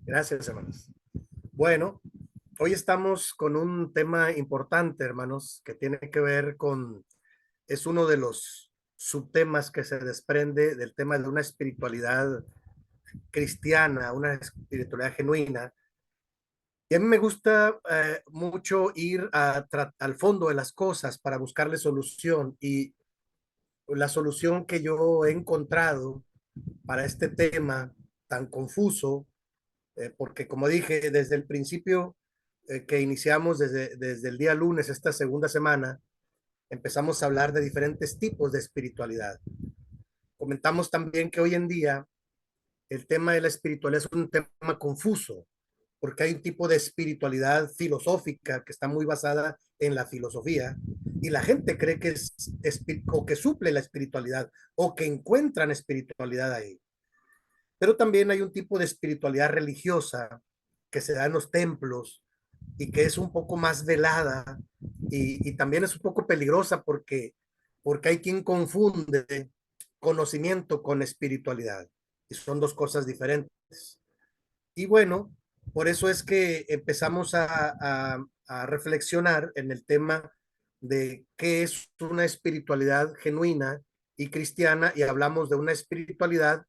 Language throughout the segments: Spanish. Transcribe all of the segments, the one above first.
Gracias, hermanos. Bueno, hoy estamos con un tema importante, hermanos, que tiene que ver con, es uno de los subtemas que se desprende del tema de una espiritualidad cristiana, una espiritualidad genuina. Y a mí me gusta mucho ir al fondo de las cosas para buscarle solución. Y la solución que yo he encontrado para este tema tan confuso, porque como dije, desde el principio que iniciamos, desde el día lunes, esta segunda semana, empezamos a hablar de diferentes tipos de espiritualidad. Comentamos también que hoy en día el tema de la espiritualidad es un tema confuso, porque hay un tipo de espiritualidad filosófica que está muy basada en la filosofía y la gente cree que es o que suple la espiritualidad o que encuentran espiritualidad ahí. Pero también hay un tipo de espiritualidad religiosa que se da en los templos y que es un poco más velada y también es un poco peligrosa porque hay quien confunde conocimiento con espiritualidad y son dos cosas diferentes. Y bueno, por eso es que empezamos a reflexionar en el tema de qué es una espiritualidad genuina y cristiana y hablamos de una espiritualidad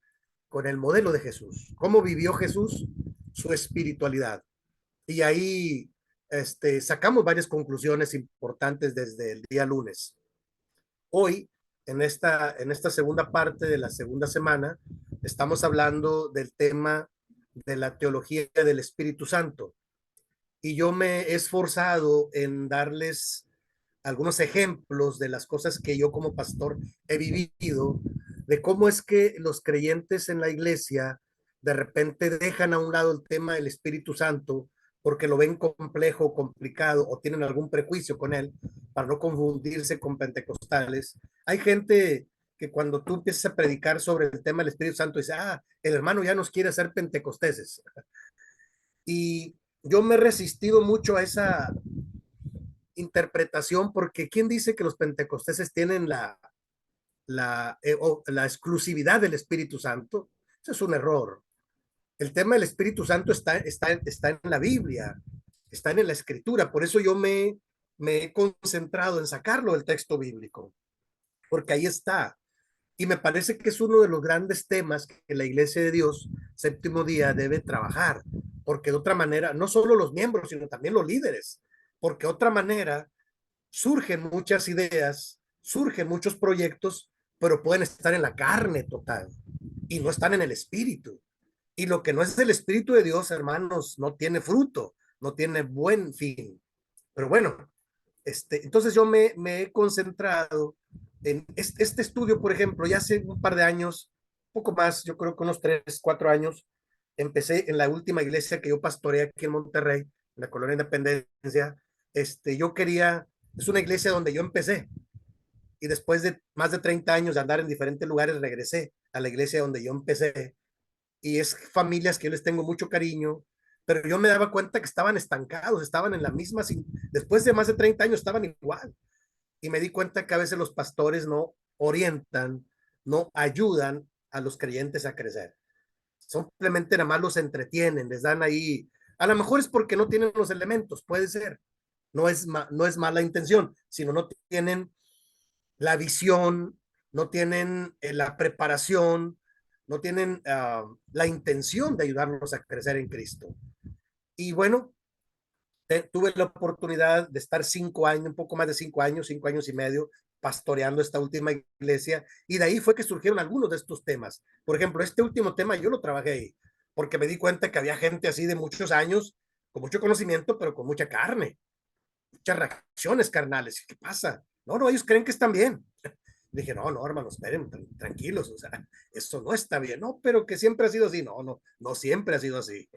con el modelo de Jesús. ¿Cómo vivió Jesús su espiritualidad? Y ahí sacamos varias conclusiones importantes desde el día lunes. Hoy, en esta segunda parte de la segunda semana, estamos hablando del tema de la teología del Espíritu Santo. Y yo me he esforzado en darles algunos ejemplos de las cosas que yo como pastor he vivido, de cómo es que los creyentes en la iglesia de repente dejan a un lado el tema del Espíritu Santo porque lo ven complejo, complicado o tienen algún prejuicio con él para no confundirse con pentecostales. Hay gente que cuando tú empiezas a predicar sobre el tema del Espíritu Santo dice, el hermano ya nos quiere hacer pentecosteses. Y yo me he resistido mucho a esa interpretación porque ¿quién dice que los pentecosteses tienen la exclusividad del Espíritu Santo? Eso es un error. El tema del Espíritu Santo está en la Biblia, está en la Escritura. Por eso yo me he concentrado en sacarlo del texto bíblico, porque ahí está. Y me parece que es uno de los grandes temas que la Iglesia de Dios, séptimo día, debe trabajar, porque de otra manera, no solo los miembros, sino también los líderes, porque de otra manera surgen muchas ideas, surgen muchos proyectos, pero pueden estar en la carne total y no están en el espíritu. Y lo que no es del espíritu de Dios, hermanos, no tiene fruto, no tiene buen fin. Pero bueno, entonces yo me he concentrado en este estudio, por ejemplo, ya hace un par de años, poco más, yo creo que unos 3, 4 años, empecé en la última iglesia que yo pastoreé aquí en Monterrey, en la Colonia Independencia. Yo quería, es una iglesia donde yo empecé y después de más de 30 años de andar en diferentes lugares, regresé a la iglesia donde yo empecé y es familias que yo les tengo mucho cariño, pero yo me daba cuenta que estaban estancados, estaban en la misma, después de más de 30 años estaban igual. Y me di cuenta que a veces los pastores no orientan, no ayudan a los creyentes a crecer. Simplemente nada más los entretienen, les dan ahí. A lo mejor es porque no tienen los elementos, puede ser. No es mala intención, sino no tienen la visión, no tienen la preparación, no tienen la intención de ayudarnos a crecer en Cristo. Y bueno, tuve la oportunidad de estar 5 años, un poco más de 5 años, 5 años y medio, pastoreando esta última iglesia, y de ahí fue que surgieron algunos de estos temas. Por ejemplo, este último tema yo lo trabajé ahí, porque me di cuenta que había gente así de muchos años, con mucho conocimiento, pero con mucha carne, muchas reacciones carnales. ¿Qué pasa? No, no, ellos creen que están bien. Dije, no, no, hermanos, esperen, tranquilos, o sea, eso no está bien, no, pero que siempre ha sido así, no, no, no siempre ha sido así.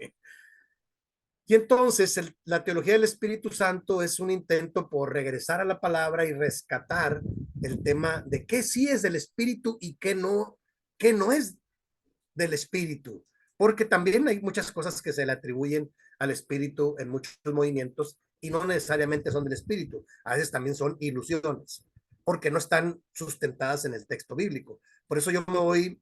Y entonces la teología del Espíritu Santo es un intento por regresar a la palabra y rescatar el tema de qué sí es del Espíritu y qué no es del Espíritu, porque también hay muchas cosas que se le atribuyen al Espíritu en muchos movimientos y no necesariamente son del Espíritu, a veces también son ilusiones, porque no están sustentadas en el texto bíblico. Por eso yo me voy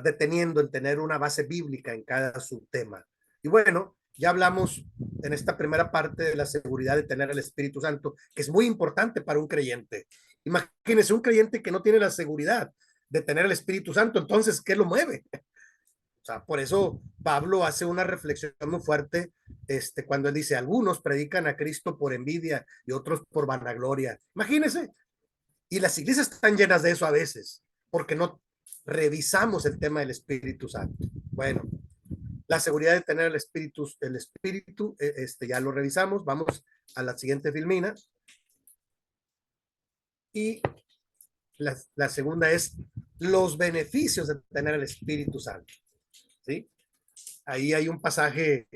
deteniendo en tener una base bíblica en cada subtema. Y bueno, ya hablamos en esta primera parte de la seguridad de tener el Espíritu Santo, que es muy importante para un creyente. Imagínense un creyente que no tiene la seguridad de tener el Espíritu Santo, entonces, ¿qué lo mueve? O sea, por eso Pablo hace una reflexión muy fuerte cuando él dice, algunos predican a Cristo por envidia y otros por vanagloria. Imagínense, y las iglesias están llenas de eso a veces, porque no revisamos el tema del Espíritu Santo. Bueno, la seguridad de tener el espíritu, ya lo revisamos. Vamos a la siguiente filmina. Y la segunda es los beneficios de tener el Espíritu Santo. ¿Sí? Ahí hay un pasaje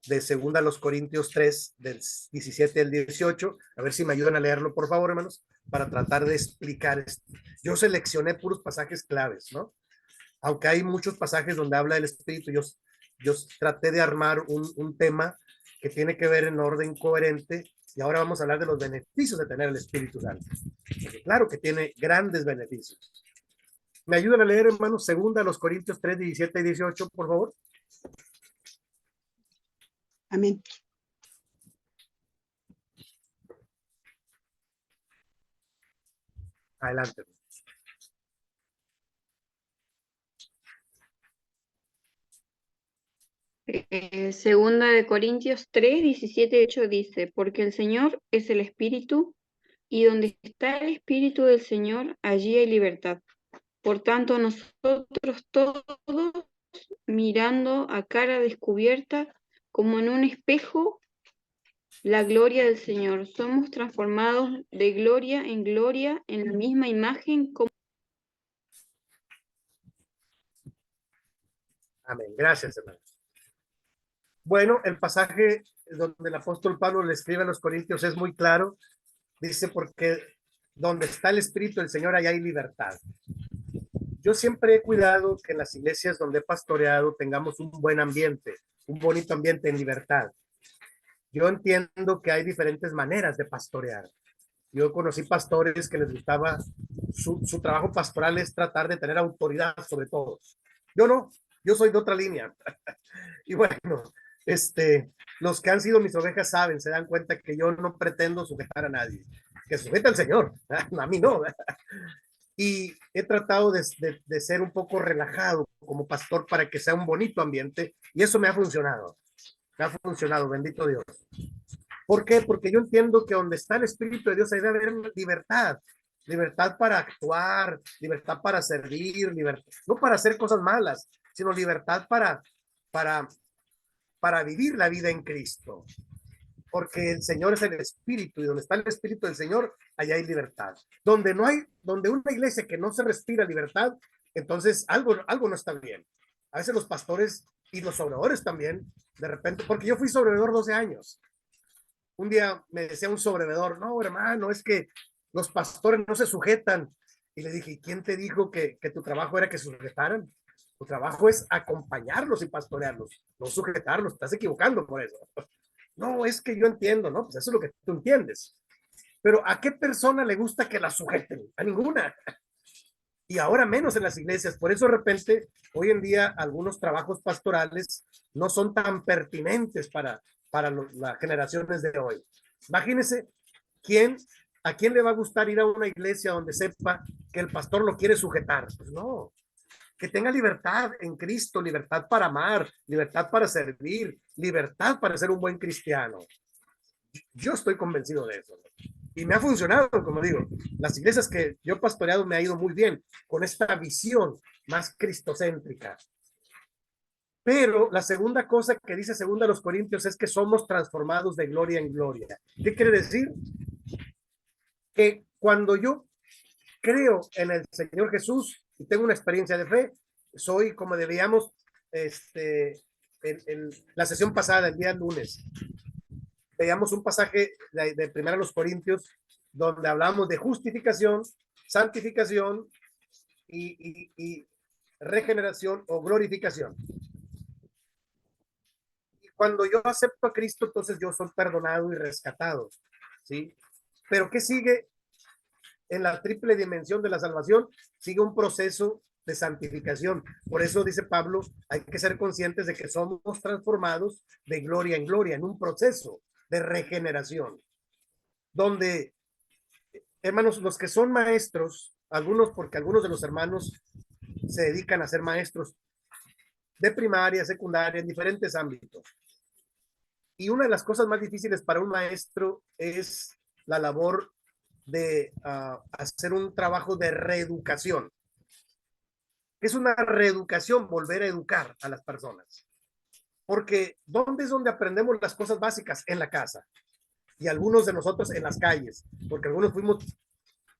de segunda a los Corintios 3, del 17 al 18. A ver si me ayudan a leerlo, por favor, hermanos, para tratar de explicar esto. Yo seleccioné puros pasajes claves, ¿no? Aunque hay muchos pasajes donde habla del Espíritu, yo traté de armar un tema que tiene que ver en orden coherente, y ahora vamos a hablar de los beneficios de tener el Espíritu Santo. Porque claro que tiene grandes beneficios. ¿Me ayudan a leer, hermanos, segunda a los Corintios 3, 17 y 18, por favor? Amén. Adelante. Segunda de Corintios 3, 17 8 dice, porque el Señor es el Espíritu, y donde está el Espíritu del Señor, allí hay libertad. Por tanto, nosotros todos, mirando a cara descubierta, como en un espejo, la gloria del Señor, somos transformados de gloria en la misma imagen como... Amén. Gracias, hermanos. Bueno, el pasaje donde el apóstol Pablo le escribe a los Corintios es muy claro. Dice, porque donde está el Espíritu del Señor, allá hay libertad. Yo siempre he cuidado que en las iglesias donde he pastoreado tengamos un buen ambiente, un bonito ambiente en libertad. Yo entiendo que hay diferentes maneras de pastorear. Yo conocí pastores que les gustaba, su trabajo pastoral es tratar de tener autoridad sobre todos. Yo no, yo soy de otra línea. Y bueno, los que han sido mis ovejas saben, se dan cuenta que yo no pretendo sujetar a nadie, que sujeta al Señor, a mí no. Y he tratado de ser un poco relajado como pastor para que sea un bonito ambiente, y eso me ha funcionado, bendito Dios. ¿Por qué? Porque yo entiendo que donde está el Espíritu de Dios hay de haber libertad, libertad para actuar, libertad para servir, libertad, no para hacer cosas malas, sino libertad para, para vivir la vida en Cristo. Porque el Señor es el Espíritu, y donde está el Espíritu del Señor, allá hay libertad. Donde una iglesia que no se respira libertad, entonces algo no está bien. A veces los pastores y los sobredores también, de repente, porque yo fui sobrevedor 12 años. Un día me decía un sobrevedor, no, hermano, es que los pastores no se sujetan. Y le dije, ¿quién te dijo que tu trabajo era que se sujetaran? Tu trabajo es acompañarlos y pastorearlos, no sujetarlos. Estás equivocando por eso. No, es que yo entiendo, ¿no? Pues eso es lo que tú entiendes. Pero ¿a qué persona le gusta que la sujeten? A ninguna. Y ahora menos en las iglesias. Por eso de repente, hoy en día, algunos trabajos pastorales no son tan pertinentes para las generaciones de hoy. Imagínense, ¿a quién le va a gustar ir a una iglesia donde sepa que el pastor lo quiere sujetar? Pues no, que tenga libertad en Cristo, libertad para amar, libertad para servir, libertad para ser un buen cristiano. Yo estoy convencido de eso. Y me ha funcionado, como digo, las iglesias que yo he pastoreado me ha ido muy bien con esta visión más cristocéntrica. Pero la segunda cosa que dice segunda a los Corintios es que somos transformados de gloria en gloria. ¿Qué quiere decir? Que cuando yo creo en el Señor Jesús y tengo una experiencia de fe, soy como debíamos en la sesión pasada, el día lunes, veíamos un pasaje de primero a los Corintios donde hablamos de justificación, santificación y regeneración o glorificación. Y cuando yo acepto a Cristo, entonces yo soy perdonado y rescatado, ¿sí? Pero ¿qué sigue en la triple dimensión de la salvación? Sigue un proceso de santificación. Por eso dice Pablo, hay que ser conscientes de que somos transformados de gloria en gloria, en un proceso de regeneración, donde, hermanos, los que son maestros, algunos, porque algunos de los hermanos se dedican a ser maestros de primaria, secundaria, en diferentes ámbitos. Y una de las cosas más difíciles para un maestro es la labor de hacer un trabajo de reeducación. Es una reeducación, volver a educar a las personas. Porque ¿dónde es donde aprendemos las cosas básicas? En la casa. Y algunos de nosotros en las calles, porque algunos fuimos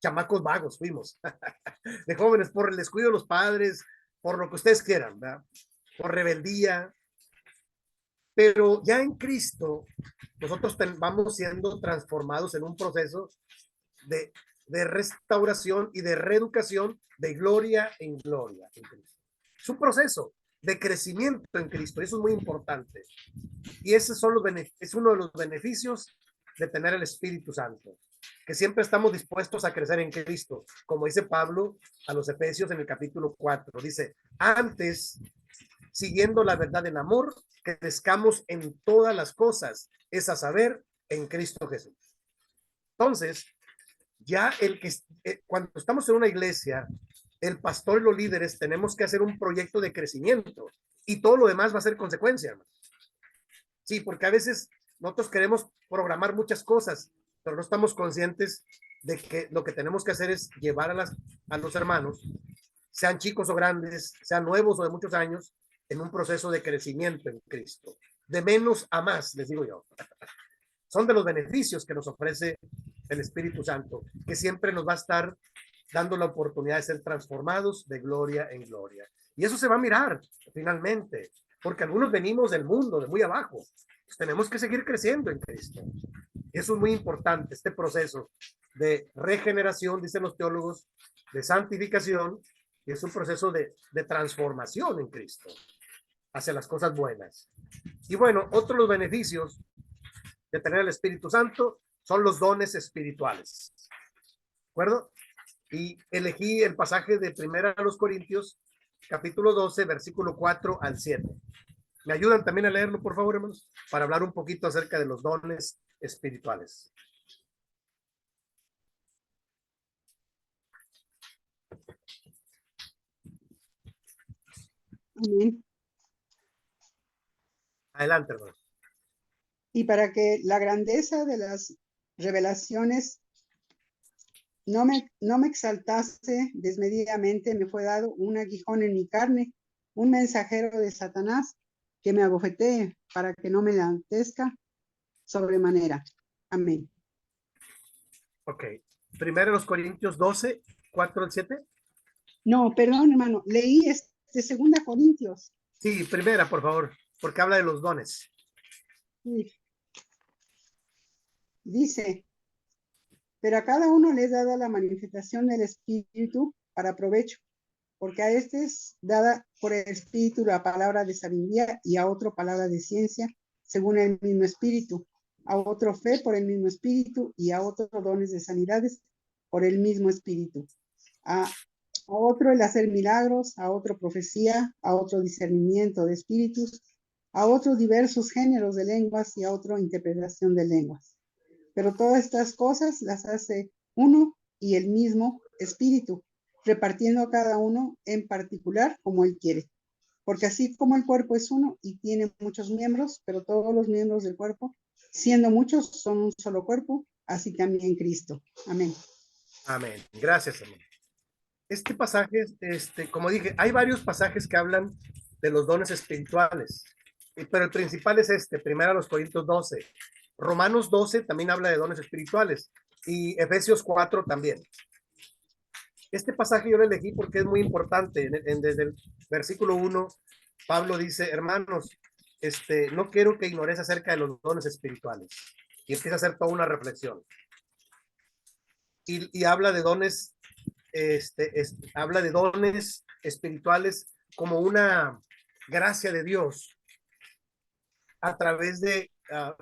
chamacos vagos, fuimos de jóvenes por el descuido de los padres, por lo que ustedes quieran, ¿verdad? Por rebeldía. Pero ya en Cristo, nosotros vamos siendo transformados en un proceso de restauración y de reeducación de gloria en gloria en Cristo. Es un proceso de crecimiento en Cristo, eso es muy importante. Y esos son es uno de los beneficios de tener el Espíritu Santo, que siempre estamos dispuestos a crecer en Cristo, como dice Pablo a los Efesios en el capítulo 4, dice, antes, siguiendo la verdad en amor, crezcamos en todas las cosas, es a saber, en Cristo Jesús. Entonces, ya cuando estamos en una iglesia, el pastor y los líderes tenemos que hacer un proyecto de crecimiento y todo lo demás va a ser consecuencia, hermano. Sí, porque a veces nosotros queremos programar muchas cosas, pero no estamos conscientes de que lo que tenemos que hacer es llevar a los hermanos, sean chicos o grandes, sean nuevos o de muchos años, en un proceso de crecimiento en Cristo. De menos a más, les digo yo. Son de los beneficios que nos ofrece el Espíritu Santo, que siempre nos va a estar dando la oportunidad de ser transformados de gloria en gloria. Y eso se va a mirar finalmente, porque algunos venimos del mundo, de muy abajo. Pues tenemos que seguir creciendo en Cristo. Eso es muy importante, este proceso de regeneración, dicen los teólogos, de santificación, y es un proceso de transformación en Cristo hacia las cosas buenas. Y bueno, otros los beneficios de tener el Espíritu Santo son los dones espirituales. ¿De acuerdo? Y elegí el pasaje de Primera a los Corintios, capítulo 12, versículo 4 al 7. ¿Me ayudan también a leerlo, por favor, hermanos? Para hablar un poquito acerca de los dones espirituales. Amén. Adelante, hermano. Y para que la grandeza de las revelaciones no me exaltase desmedidamente, me fue dado un aguijón en mi carne, un mensajero de Satanás que me abofetee para que no me lantezca sobremanera. Amén. Ok. Primero los Corintios 12, 4 al 7. No, perdón, hermano, leí segunda Corintios. Sí, primera, por favor, porque habla de los dones. Sí. Dice, pero a cada uno le es dada la manifestación del Espíritu para provecho, porque a este es dada por el Espíritu la palabra de sabiduría y a otro palabra de ciencia, según el mismo Espíritu, a otro fe por el mismo Espíritu y a otro dones de sanidades por el mismo Espíritu, a otro el hacer milagros, a otro profecía, a otro discernimiento de espíritus, a otros diversos géneros de lenguas y a otro interpretación de lenguas. Pero todas estas cosas las hace uno y el mismo Espíritu, repartiendo a cada uno en particular como él quiere. Porque así como el cuerpo es uno y tiene muchos miembros, pero todos los miembros del cuerpo, siendo muchos, son un solo cuerpo, así también Cristo. Amén. Amén. Gracias, hermano. Este pasaje, como dije, hay varios pasajes que hablan de los dones espirituales, pero el principal es primero los Corintios 12. Romanos 12 también habla de dones espirituales y Efesios 4 también. Este pasaje yo lo elegí porque es muy importante. Desde el versículo 1, Pablo dice, hermanos, no quiero que ignores acerca de los dones espirituales. Y empieza a hacer toda una reflexión. Y habla de dones, habla de dones espirituales como una gracia de Dios a través de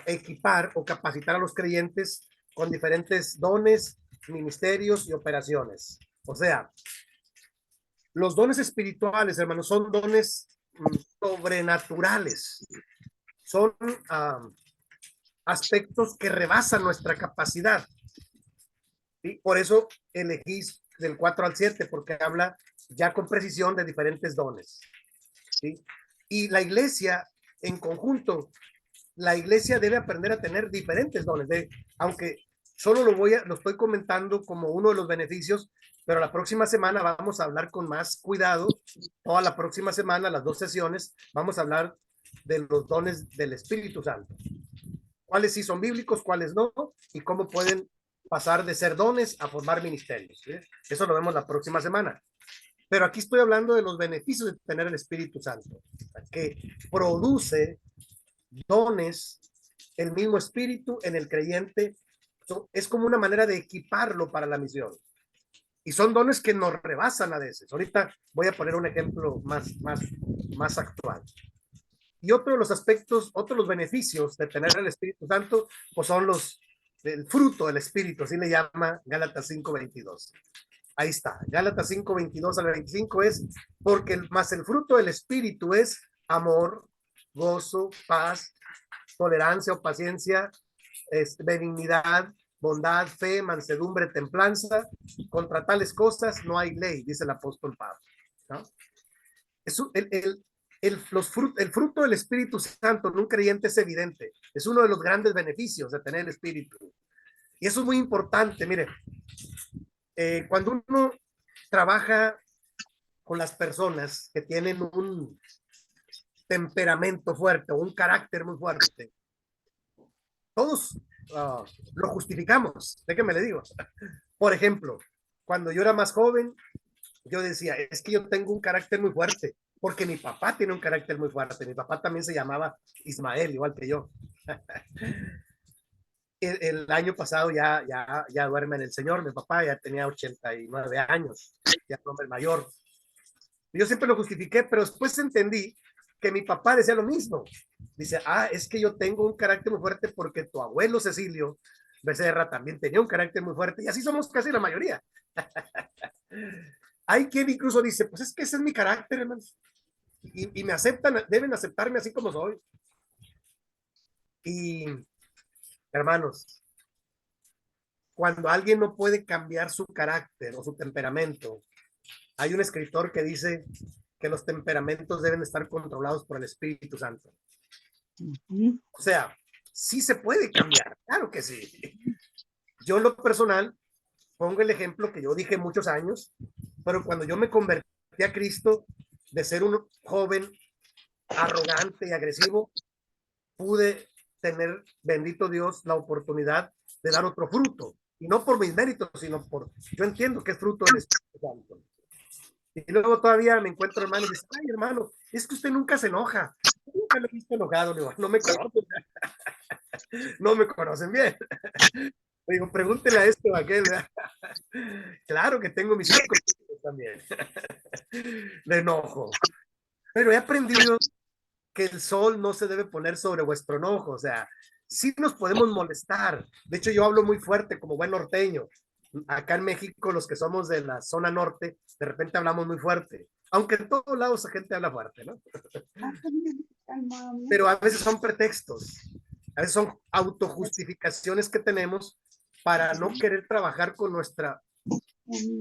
equipar o capacitar a los creyentes con diferentes dones, ministerios y operaciones. O sea, Los dones espirituales, hermanos, son dones sobrenaturales. Son aspectos que rebasan nuestra capacidad. ¿Sí? Por eso elegí del 4 al 7, porque habla ya con precisión de diferentes dones. ¿Sí? Y la iglesia en conjunto, la iglesia debe aprender a tener diferentes dones, aunque solo lo estoy comentando como uno de los beneficios, pero la próxima semana vamos a hablar con más cuidado. Toda la próxima semana, las 2 sesiones, vamos a hablar de los dones del Espíritu Santo. Cuáles sí son bíblicos, cuáles no, y cómo pueden pasar de ser dones a formar ministerios. ¿Sí? Eso lo vemos la próxima semana. Pero aquí estoy hablando de los beneficios de tener el Espíritu Santo, que produce dones, el mismo Espíritu en el creyente. Es como una manera de equiparlo para la misión. Y son dones que nos rebasan a veces. Ahorita voy a poner un ejemplo más actual. Y otro de los aspectos, otros de los beneficios de tener el Espíritu Santo, pues son el fruto del Espíritu, así le llama Gálatas 5:22. Ahí está, Gálatas 5:22 al 25 es, porque más el fruto del Espíritu es amor, gozo, paz, tolerancia o paciencia, benignidad, bondad, fe, mansedumbre, templanza. Contra tales cosas no hay ley, dice el apóstol Pablo, ¿no? El fruto del Espíritu Santo en un creyente es evidente. Es uno de los grandes beneficios de tener el Espíritu. Y eso es muy importante. Mire, cuando uno trabaja con las personas que tienen un temperamento fuerte o un carácter muy fuerte, todos lo justificamos. Déjeme le digo. Por ejemplo, cuando yo era más joven, yo decía, es que yo tengo un carácter muy fuerte, porque mi papá tiene un carácter muy fuerte. Mi papá también se llamaba Ismael, igual que yo. El año pasado ya duerme en el Señor. Mi papá ya tenía 89 años, ya es un hombre mayor. Yo siempre lo justifiqué, pero después entendí que mi papá decía lo mismo. Dice, es que yo tengo un carácter muy fuerte porque tu abuelo Cecilio Becerra también tenía un carácter muy fuerte, y así somos casi la mayoría. Hay quien incluso dice, pues es que ese es mi carácter, hermanos. Y me aceptan, deben aceptarme así como soy. Y, hermanos, cuando alguien no puede cambiar su carácter o su temperamento, hay un escritor que dice que los temperamentos deben estar controlados por el Espíritu Santo. O sea, sí se puede cambiar, claro que sí. Yo en lo personal pongo el ejemplo que yo dije muchos años, pero cuando yo me convertí a Cristo, de ser un joven arrogante y agresivo, pude tener, bendito Dios, la oportunidad de dar otro fruto. Y no por mis méritos, sino yo entiendo que es fruto del Espíritu Santo. Y luego todavía me encuentro hermano y dice, ay hermano, es que usted nunca se enoja. Nunca lo he visto enojado, digo, no me conocen. No me conocen bien. Digo, pregúntele a este o a aquel. Claro que tengo mis hijos también. De enojo. Pero he aprendido que el sol no se debe poner sobre vuestro enojo. O sea, sí nos podemos molestar. De hecho, yo hablo muy fuerte como buen norteño. Acá en México, los que somos de la zona norte, de repente hablamos muy fuerte. Aunque en todos lados la gente habla fuerte, ¿no? Pero a veces son pretextos. A veces son autojustificaciones que tenemos para no querer trabajar con nuestro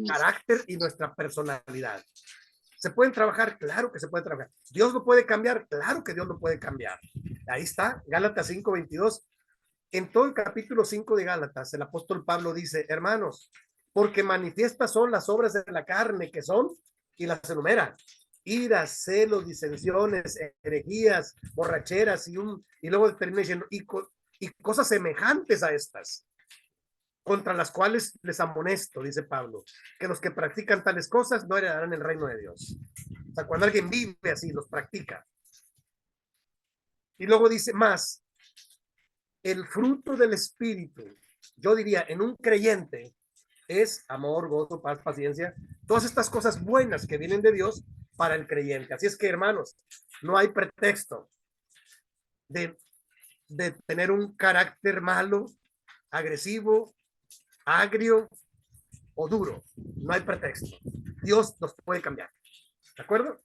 carácter y nuestra personalidad. ¿Se pueden trabajar? Claro que se puede trabajar. ¿Dios lo puede cambiar? Claro que Dios lo puede cambiar. Ahí está, Gálatas 5:22. En todo el capítulo 5 de Gálatas, el apóstol Pablo dice, hermanos, porque manifiestas son las obras de la carne que son, y las enumera: iras, celos, disensiones, herejías, borracheras, y luego termina diciendo, y cosas semejantes a estas, contra las cuales les amonesto, dice Pablo, que los que practican tales cosas no heredarán el reino de Dios. O sea, cuando alguien vive así, los practica. Y luego dice más, el fruto del Espíritu, yo diría, en un creyente, es amor, gozo, paz, paciencia, todas estas cosas buenas que vienen de Dios para el creyente. Así es que, hermanos, no hay pretexto de tener un carácter malo, agresivo, agrio o duro. No hay pretexto. Dios nos puede cambiar. ¿De acuerdo?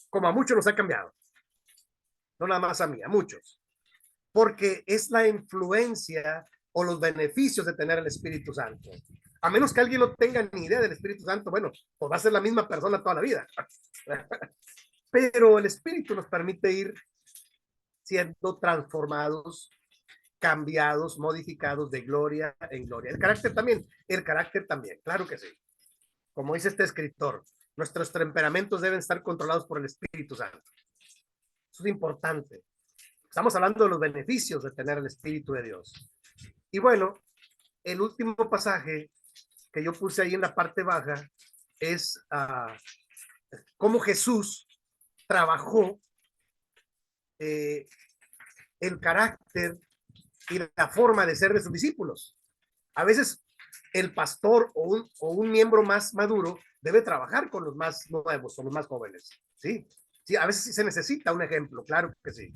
Como a muchos nos ha cambiado. No nada más a mí, a muchos. Porque es la influencia o los beneficios de tener el Espíritu Santo. A menos que alguien no tenga ni idea del Espíritu Santo, bueno, pues va a ser la misma persona toda la vida. Pero el Espíritu nos permite ir siendo transformados, cambiados, modificados de gloria en gloria. El carácter también, claro que sí. Como dice este escritor, nuestros temperamentos deben estar controlados por el Espíritu Santo. Eso es importante. Estamos hablando de los beneficios de tener el Espíritu de Dios. Y bueno, el último pasaje que yo puse ahí en la parte baja es cómo Jesús trabajó el carácter y la forma de ser de sus discípulos. A veces el pastor o un miembro más maduro debe trabajar con los más nuevos, con los más jóvenes. ¿Sí? Sí, a veces sí se necesita un ejemplo, claro que sí.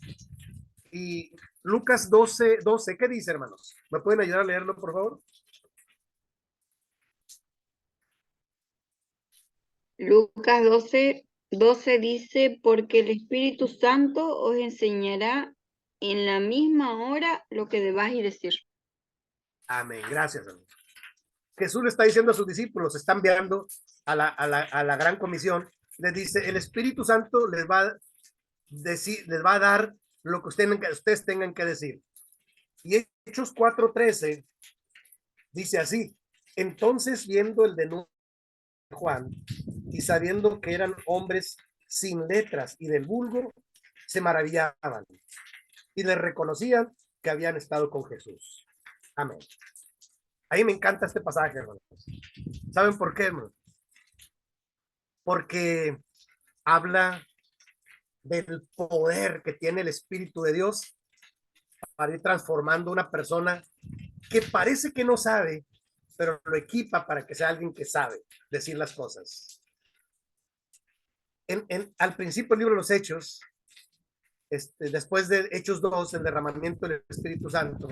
Y Lucas 12, ¿qué dice, hermanos? ¿Me pueden ayudar a leerlo, por favor? Lucas 12 dice, porque el Espíritu Santo os enseñará en la misma hora lo que debáis decir. Amén, gracias, amigo. Jesús le está diciendo a sus discípulos, está enviando a la gran comisión, les dice, el Espíritu Santo les va a decir, les va a dar lo que ustedes tengan que decir. Y Hechos 4:13 dice así, entonces viendo el denuedo de Juan y sabiendo que eran hombres sin letras y del vulgo, se maravillaban y les reconocían que habían estado con Jesús. Amén. Ahí me encanta este pasaje, hermanos. ¿Saben por qué, hermanos? Porque habla del poder que tiene el Espíritu de Dios para ir transformando una persona que parece que no sabe, pero lo equipa para que sea alguien que sabe decir las cosas. Al principio del libro de los Hechos, después de Hechos 2, el derramamiento del Espíritu Santo,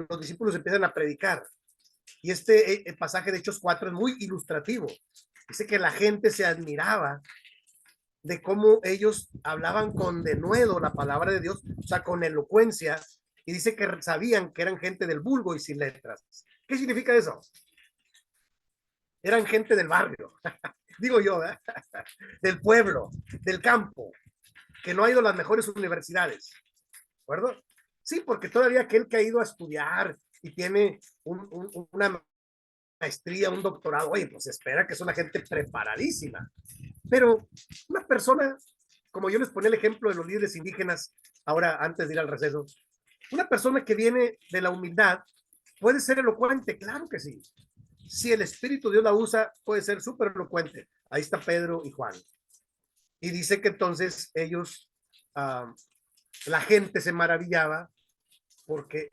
los discípulos empiezan a predicar. Y el pasaje de Hechos 4 es muy ilustrativo. Dice que la gente se admiraba de cómo ellos hablaban con denuedo la palabra de Dios, o sea, con elocuencia, y dice que sabían que eran gente del vulgo y sin letras. ¿Qué significa eso? Eran gente del barrio, digo yo, ¿eh? Del pueblo, del campo, que no ha ido a las mejores universidades, ¿de acuerdo? Sí, porque todavía aquel que ha ido a estudiar y tiene una maestría, un doctorado, oye, pues espera que es una gente preparadísima. Pero una persona, como yo les ponía el ejemplo de los líderes indígenas, ahora antes de ir al receso, una persona que viene de la humildad puede ser elocuente, claro que sí. Si el Espíritu de Dios la usa, puede ser súper elocuente. Ahí está Pedro y Juan. Y dice que entonces ellos, la gente se maravillaba porque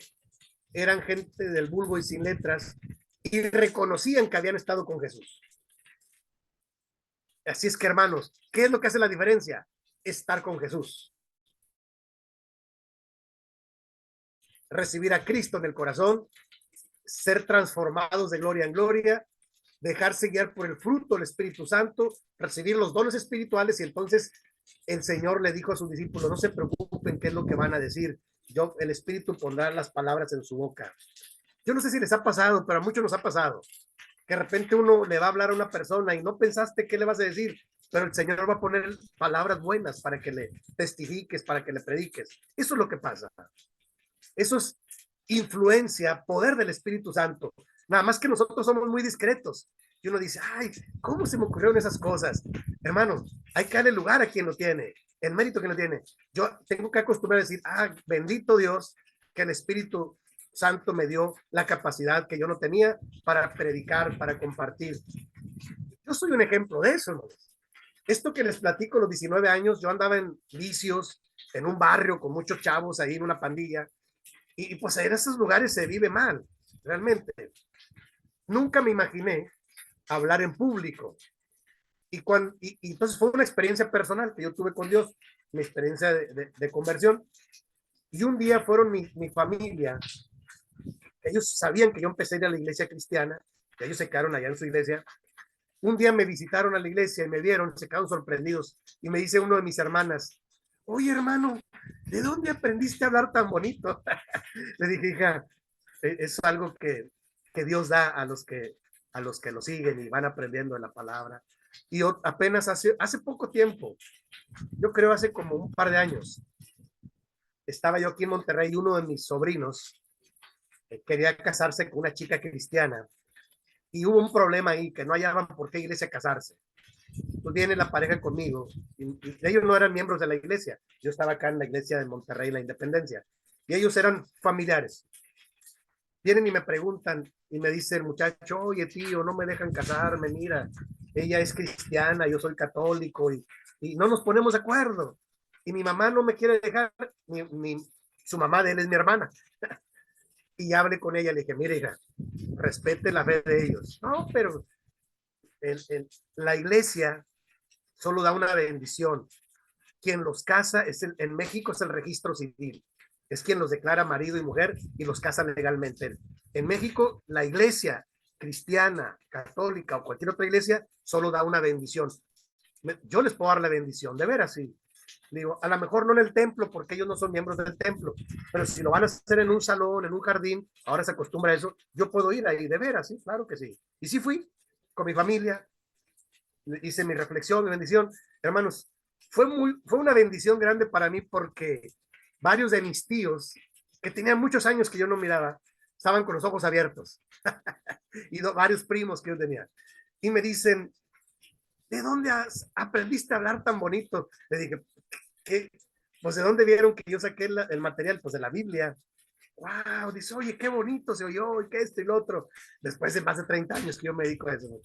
eran gente del vulgo y sin letras y reconocían que habían estado con Jesús. Así es que, hermanos, ¿qué es lo que hace la diferencia? Estar con Jesús. Recibir a Cristo en el corazón, ser transformados de gloria en gloria, dejarse guiar por el fruto del Espíritu Santo, recibir los dones espirituales, y entonces el Señor le dijo a sus discípulos, no se preocupen qué es lo que van a decir, el Espíritu pondrá las palabras en su boca. Yo no sé si les ha pasado, pero a muchos nos ha pasado, que de repente uno le va a hablar a una persona y no pensaste qué le vas a decir, pero el Señor va a poner palabras buenas para que le testifiques, para que le prediques. Eso es lo que pasa. Eso es influencia, poder del Espíritu Santo. Nada más que nosotros somos muy discretos. Y uno dice, ay, ¿cómo se me ocurrieron esas cosas? Hermano, hay que darle lugar a quien lo tiene, el mérito que lo tiene. Yo tengo que acostumbrar a decir, bendito Dios, que el Espíritu Santo me dio la capacidad que yo no tenía para predicar, para compartir. Yo soy un ejemplo de eso, ¿no? Esto que les platico, los 19 años, yo andaba en vicios, en un barrio con muchos chavos ahí en una pandilla, y pues en esos lugares se vive mal, realmente. Nunca me imaginé hablar en público. Y entonces fue una experiencia personal que yo tuve con Dios, mi experiencia de conversión. Y un día fueron mi familia, ellos sabían que yo empecé a ir a la iglesia cristiana, que ellos se quedaron allá en su iglesia, Un día me visitaron a la iglesia y me vieron, se quedaron sorprendidos y me dice uno de mis hermanas, oye hermano, ¿de dónde aprendiste a hablar tan bonito? Le dije, hija, es algo que Dios da a los que lo siguen y van aprendiendo de la palabra. Y apenas hace poco tiempo, yo creo hace como un par de años, estaba yo aquí en Monterrey y uno de mis sobrinos quería casarse con una chica cristiana y hubo un problema ahí, que no hallaban por qué iglesia casarse. Entonces viene la pareja conmigo y ellos no eran miembros de la iglesia, yo estaba acá en la iglesia de Monterrey, la Independencia, y ellos eran familiares. Vienen y me preguntan y me dice el muchacho, oye tío, no me dejan casarme, mira, ella es cristiana, yo soy católico y no nos ponemos de acuerdo. Y mi mamá no me quiere dejar, su mamá de él es mi hermana. Y hablé con ella, le dije, mire hija, respete la fe de ellos. No, pero la iglesia solo da una bendición. Quien los casa en México es el registro civil. Es quien los declara marido y mujer y los casa legalmente. En México, la iglesia cristiana, católica o cualquier otra iglesia solo da una bendición. Yo les puedo dar la bendición, de veras, sí. Digo, a lo mejor no en el templo, porque ellos no son miembros del templo, pero si lo van a hacer en un salón, en un jardín, ahora se acostumbra a eso, yo puedo ir ahí, de veras, sí, claro que sí. Y sí fui con mi familia, hice mi reflexión, mi bendición. Hermanos, fue una bendición grande para mí porque varios de mis tíos, que tenían muchos años que yo no miraba, estaban con los ojos abiertos. Y varios primos que yo tenía. Y me dicen, ¿de dónde aprendiste a hablar tan bonito? Le dije, ¿qué? Pues de dónde vieron que yo saqué el material, pues de la Biblia. Wow, dice, oye, qué bonito se oyó, y qué esto y lo otro. Después de más de 30 años que yo me dedico a eso.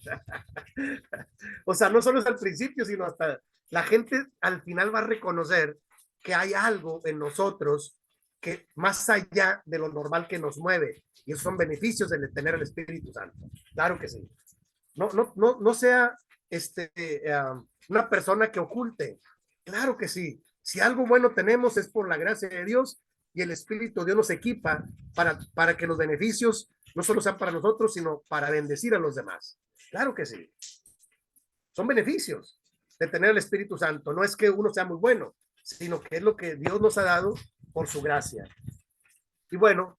O sea, no solo es al principio, sino hasta la gente al final va a reconocer que hay algo en nosotros que más allá de lo normal que nos mueve. Y esos son beneficios de tener el Espíritu Santo. Claro que sí. No sea una persona que oculte. Claro que sí. Si algo bueno tenemos es por la gracia de Dios y el Espíritu de Dios nos equipa para que los beneficios no solo sean para nosotros, sino para bendecir a los demás. Claro que sí. Son beneficios de tener el Espíritu Santo. No es que uno sea muy bueno, sino que es lo que Dios nos ha dado por su gracia. Y bueno,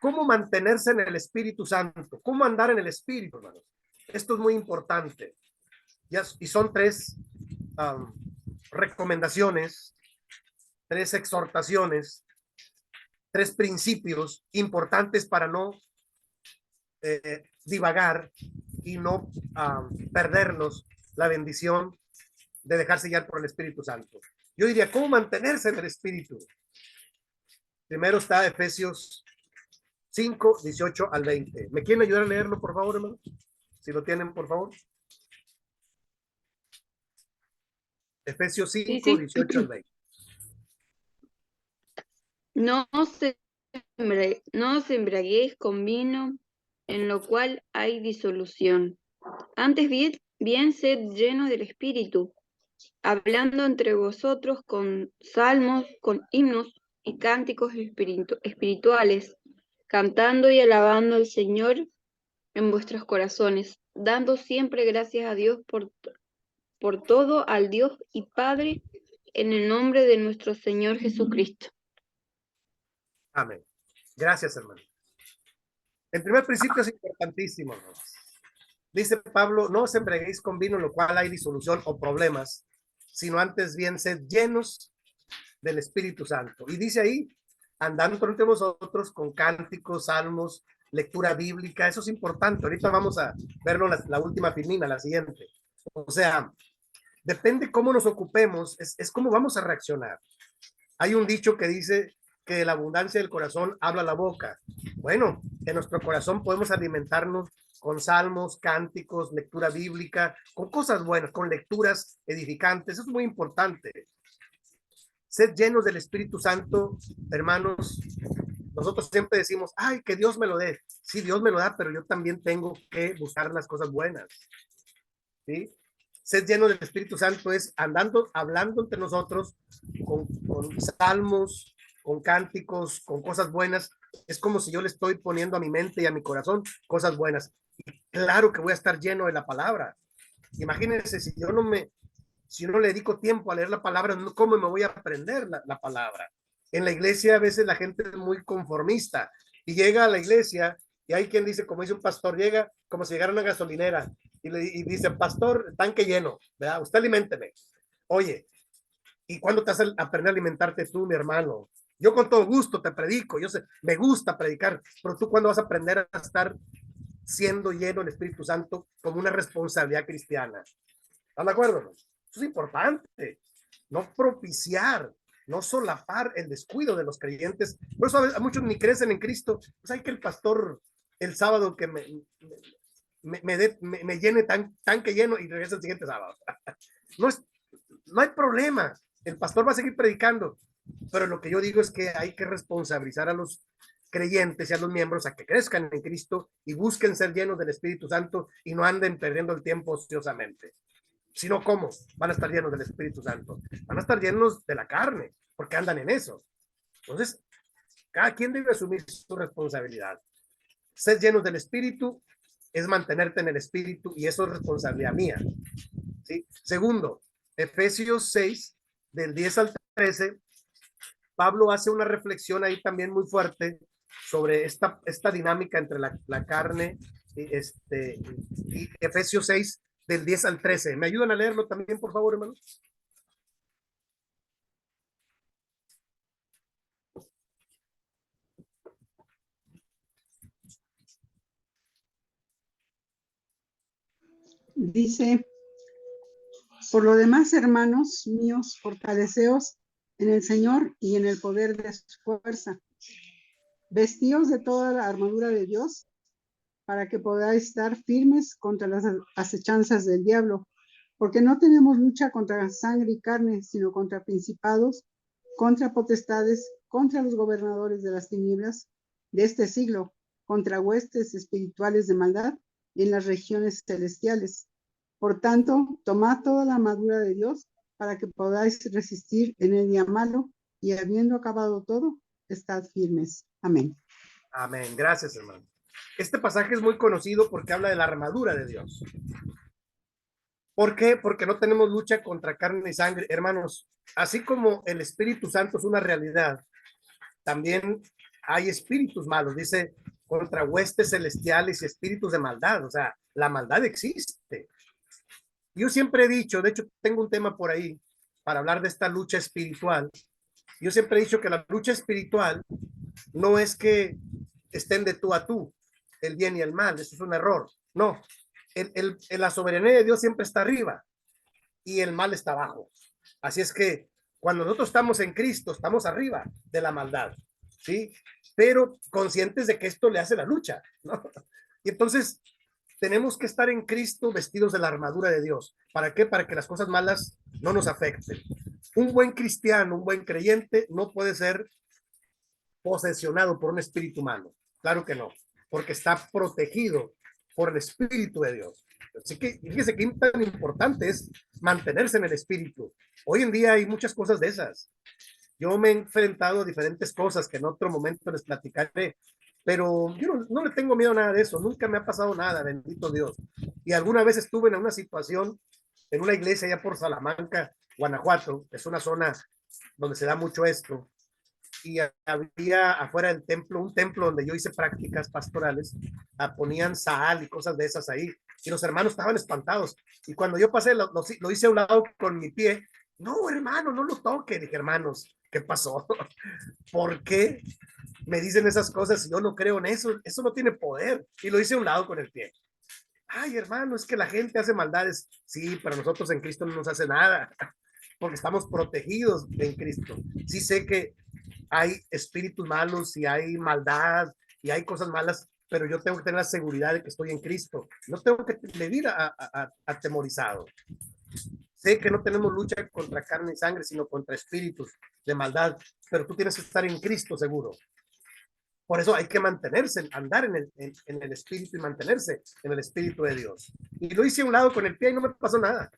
¿cómo mantenerse en el Espíritu Santo? ¿Cómo andar en el Espíritu, hermanos? Esto es muy importante. Y son tres recomendaciones, tres exhortaciones, tres principios importantes para no divagar y no perdernos la bendición de dejarse guiar por el Espíritu Santo. Yo diría, ¿cómo mantenerse en el Espíritu? Primero está Efesios 5, 18 al 20. ¿Me quieren ayudar a leerlo, por favor, hermano? Si lo tienen, por favor. Efesios 5, sí, sí. 18 al 20. No os embriaguéis con vino, en lo cual hay disolución. Antes bien sed llenos del Espíritu, hablando entre vosotros con salmos, con himnos y cánticos espirituales, cantando y alabando al Señor en vuestros corazones, dando siempre gracias a Dios por todo, al Dios y Padre, en el nombre de nuestro Señor Jesucristo. Amén. Gracias, hermano. El primer principio es importantísimo, ¿no? Dice Pablo, no os embriaguéis con vino, en lo cual hay disolución o problemas, sino antes bien sed llenos del Espíritu Santo. Y dice ahí, andando entre vosotros con cánticos, salmos, lectura bíblica, eso es importante. Ahorita vamos a verlo la última filmina, la siguiente. O sea, depende cómo nos ocupemos, es cómo vamos a reaccionar. Hay un dicho que dice que de la abundancia del corazón habla la boca. Bueno, en nuestro corazón podemos alimentarnos con salmos, cánticos, lectura bíblica, con cosas buenas, con lecturas edificantes. Eso es muy importante. Ser llenos del Espíritu Santo, hermanos. Nosotros siempre decimos, ay, que Dios me lo dé. Sí, Dios me lo da, pero yo también tengo que buscar las cosas buenas. ¿Sí? Ser lleno del Espíritu Santo es hablando entre nosotros con salmos, con cánticos, con cosas buenas. Es como si yo le estoy poniendo a mi mente y a mi corazón cosas buenas. Claro que voy a estar lleno de la palabra. Imagínense, si yo no le dedico tiempo a leer la palabra, ¿cómo me voy a aprender la palabra? En la iglesia a veces la gente es muy conformista y llega a la iglesia y hay quien dice, como dice un pastor, llega como si llegara a una gasolinera y dice, pastor, tanque lleno, ¿verdad? Usted aliménteme. Oye, ¿y cuándo te vas a aprender a alimentarte tú, mi hermano? Yo con todo gusto te predico, yo sé, me gusta predicar, pero tú cuándo vas a aprender a estar siendo lleno del Espíritu Santo como una responsabilidad cristiana. ¿Están de acuerdo? Eso es importante. No propiciar, no solapar el descuido de los creyentes. Por eso a muchos ni crecen en Cristo. Pues hay que el pastor el sábado que me llene tanque lleno y regresa el siguiente sábado. No, no hay problema. El pastor va a seguir predicando. Pero lo que yo digo es que hay que responsabilizar a los creyentes y a los miembros a que crezcan en Cristo y busquen ser llenos del Espíritu Santo y no anden perdiendo el tiempo ociosamente. Sino, ¿cómo? Van a estar llenos del Espíritu Santo. Van a estar llenos de la carne, porque andan en eso. Entonces, cada quien debe asumir su responsabilidad. Ser llenos del Espíritu es mantenerte en el Espíritu y eso es responsabilidad mía. ¿Sí? Segundo, Efesios 6, del 10 al 13, Pablo hace una reflexión ahí también muy fuerte sobre esta dinámica entre la carne y Efesios 6, del 10 al 13. ¿Me ayudan a leerlo también, por favor, hermanos? Dice, por lo demás, hermanos míos, fortaleceos en el Señor y en el poder de su fuerza. Vestíos de toda la armadura de Dios para que podáis estar firmes contra las acechanzas del diablo, porque no tenemos lucha contra sangre y carne, sino contra principados, contra potestades, contra los gobernadores de las tinieblas de este siglo, contra huestes espirituales de maldad en las regiones celestiales. Por tanto, tomad toda la armadura de Dios para que podáis resistir en el día malo y habiendo acabado todo, estad firmes. Amén. Amén. Gracias, hermano. Este pasaje es muy conocido porque habla de la armadura de Dios. ¿Por qué? Porque no tenemos lucha contra carne y sangre. Hermanos, así como el Espíritu Santo es una realidad, también hay espíritus malos. Dice, contra huestes celestiales y espíritus de maldad. O sea, la maldad existe. Yo siempre he dicho, de hecho tengo un tema por ahí para hablar de esta lucha espiritual. Yo siempre he dicho que la lucha espiritual no es que estén de tú a tú, el bien y el mal, eso es un error. No, la soberanía de Dios siempre está arriba y el mal está abajo. Así es que cuando nosotros estamos en Cristo, estamos arriba de la maldad, ¿sí? Pero conscientes de que esto le hace la lucha, ¿no? Y entonces tenemos que estar en Cristo vestidos de la armadura de Dios. ¿Para qué? Para que las cosas malas no nos afecten. Un buen cristiano, un buen creyente no puede ser posesionado por un espíritu malo. Claro que no, porque está protegido por el Espíritu de Dios. Así que fíjese que tan importante es mantenerse en el Espíritu. Hoy en día hay muchas cosas de esas. Yo me he enfrentado a diferentes cosas que en otro momento les platicaré, pero yo no le tengo miedo a nada de eso. Nunca me ha pasado nada, bendito Dios. Y alguna vez estuve en una situación en una iglesia allá por Salamanca, Guanajuato, es una zona donde se da mucho esto, y había afuera del templo, un templo donde yo hice prácticas pastorales, ponían sal y cosas de esas ahí, y los hermanos estaban espantados, y cuando yo pasé, lo hice a un lado con mi pie. No, hermano, no lo toque. Dije, hermanos, ¿qué pasó? ¿Por qué me dicen esas cosas si yo no creo en eso? Eso no tiene poder, y lo hice a un lado con el pie. Ay, hermano, es que la gente hace maldades. Sí, pero nosotros en Cristo no nos hace nada, porque estamos protegidos en Cristo. Sí sé que hay espíritus malos y hay maldad y hay cosas malas, pero yo tengo que tener la seguridad de que estoy en Cristo. No tengo que vivir atemorizado. Sé que no tenemos lucha contra carne y sangre, sino contra espíritus de maldad, pero tú tienes que estar en Cristo seguro. Por eso hay que mantenerse, andar en el espíritu y mantenerse en el espíritu de Dios. Y lo hice a un lado con el pie y no me pasó nada.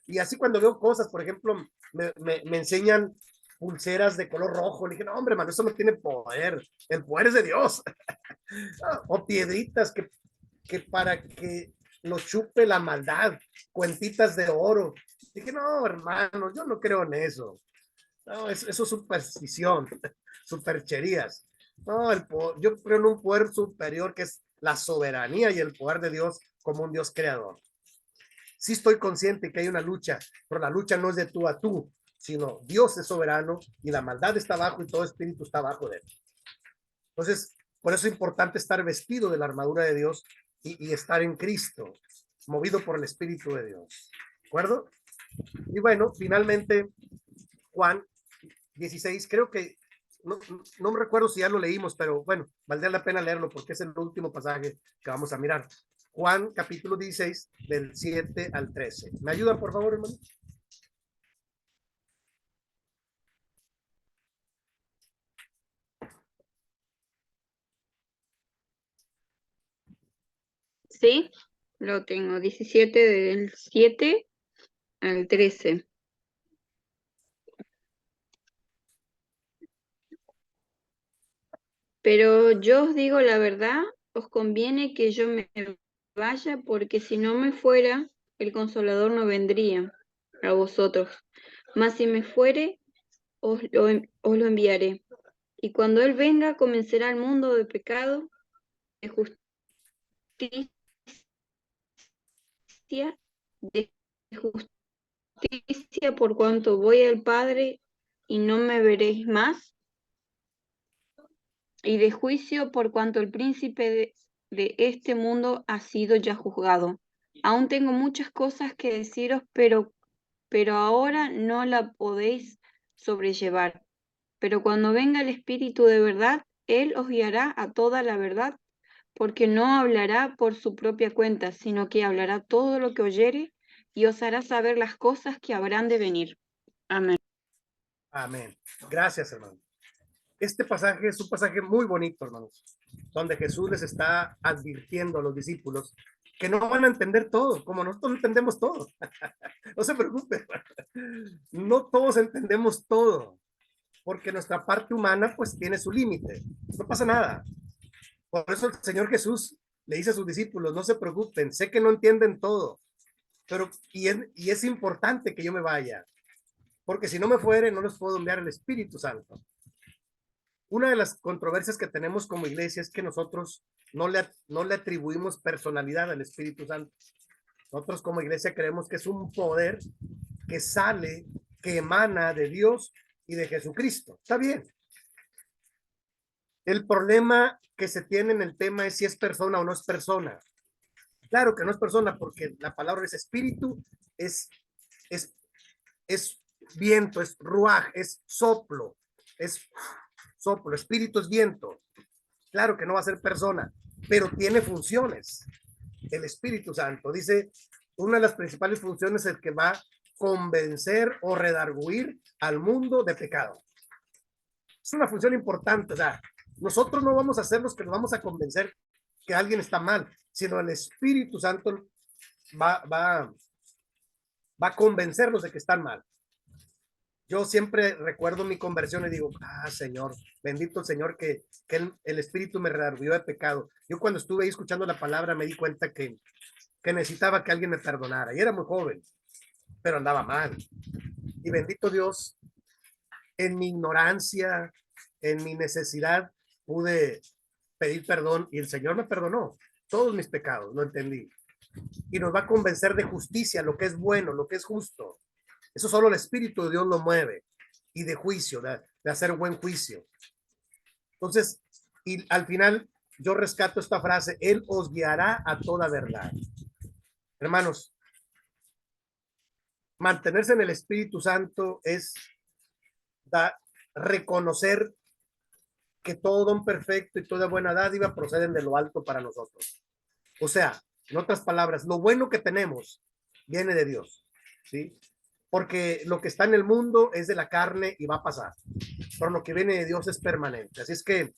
Y así cuando veo cosas, por ejemplo, me enseñan pulseras de color rojo. Le dije, no, hombre, mano, eso no tiene poder. El poder es de Dios. O piedritas que que para que lo chupe la maldad, cuentitas de oro. Dije, no, hermano, yo no creo en eso. No, eso es superstición, supercherías. No, yo creo en un poder superior que es la soberanía y el poder de Dios como un Dios creador. Sí estoy consciente que hay una lucha, pero la lucha no es de tú a tú, sino Dios es soberano y la maldad está abajo y todo espíritu está abajo de él. Entonces, por eso es importante estar vestido de la armadura de Dios y estar en Cristo, movido por el Espíritu de Dios. ¿De acuerdo? Y bueno, finalmente, Juan 16, creo que, no me recuerdo si ya lo leímos, pero bueno, valdría la pena leerlo porque es el último pasaje que vamos a mirar. Juan capítulo 16, del 7 al 13. ¿Me ayudan, por favor, hermano? Sí, lo tengo. 17 del 7 al 13. Pero yo os digo la verdad, os conviene que yo me vaya, porque si no me fuera, el Consolador no vendría a vosotros. Mas si me fuere, os lo enviaré. Y cuando Él venga, convencerá al mundo de pecado, de justicia, de justicia por cuanto voy al Padre y no me veréis más, y de juicio por cuanto el príncipe de este mundo ha sido ya juzgado. Aún tengo muchas cosas que deciros, pero ahora no la podéis sobrellevar. Pero cuando venga el Espíritu de verdad, Él os guiará a toda la verdad, porque no hablará por su propia cuenta, sino que hablará todo lo que oyere y os hará saber las cosas que habrán de venir. Amén. Amén. Gracias, hermano. Este pasaje es un pasaje muy bonito, hermanos, donde Jesús les está advirtiendo a los discípulos que no van a entender todo, como nosotros no entendemos todo. No se preocupen, no todos entendemos todo, porque nuestra parte humana pues tiene su límite. No pasa nada. Por eso el Señor Jesús le dice a sus discípulos, no se preocupen, sé que no entienden todo, pero y es importante que yo me vaya, porque si no me fuere no les puedo enviar el Espíritu Santo. Una de las controversias que tenemos como iglesia es que nosotros no le atribuimos personalidad al Espíritu Santo. Nosotros como iglesia creemos que es un poder que sale, que emana de Dios y de Jesucristo. Está bien. El problema que se tiene en el tema es si es persona o no es persona. Claro que no es persona porque la palabra es espíritu, es, es, es viento, es ruaj, es soplo, espíritu es viento. Claro que no va a ser persona, pero tiene funciones. El Espíritu Santo dice, una de las principales funciones es que va a convencer o redarguir al mundo de pecado. Es una función importante. O sea, nosotros no vamos a ser los que nos vamos a convencer que alguien está mal, sino el Espíritu Santo va a convencerlos de que están mal. Yo siempre recuerdo mi conversión y digo, Señor, bendito el Señor que el Espíritu me redarguyó de pecado. Yo cuando estuve ahí escuchando la palabra me di cuenta que necesitaba que alguien me perdonara. Y era muy joven, pero andaba mal. Y bendito Dios, en mi ignorancia, en mi necesidad, pude pedir perdón y el Señor me perdonó todos mis pecados, lo entendí. Y nos va a convencer de justicia, lo que es bueno, lo que es justo. Eso solo el Espíritu de Dios lo mueve. Y de juicio, de hacer buen juicio. Entonces, y al final yo rescato esta frase, Él os guiará a toda verdad. Hermanos, mantenerse en el Espíritu Santo es reconocer que todo don perfecto y toda buena dádiva proceden de lo alto para nosotros. O sea, en otras palabras, lo bueno que tenemos viene de Dios, ¿sí? Porque lo que está en el mundo es de la carne y va a pasar, pero lo que viene de Dios es permanente. Así es que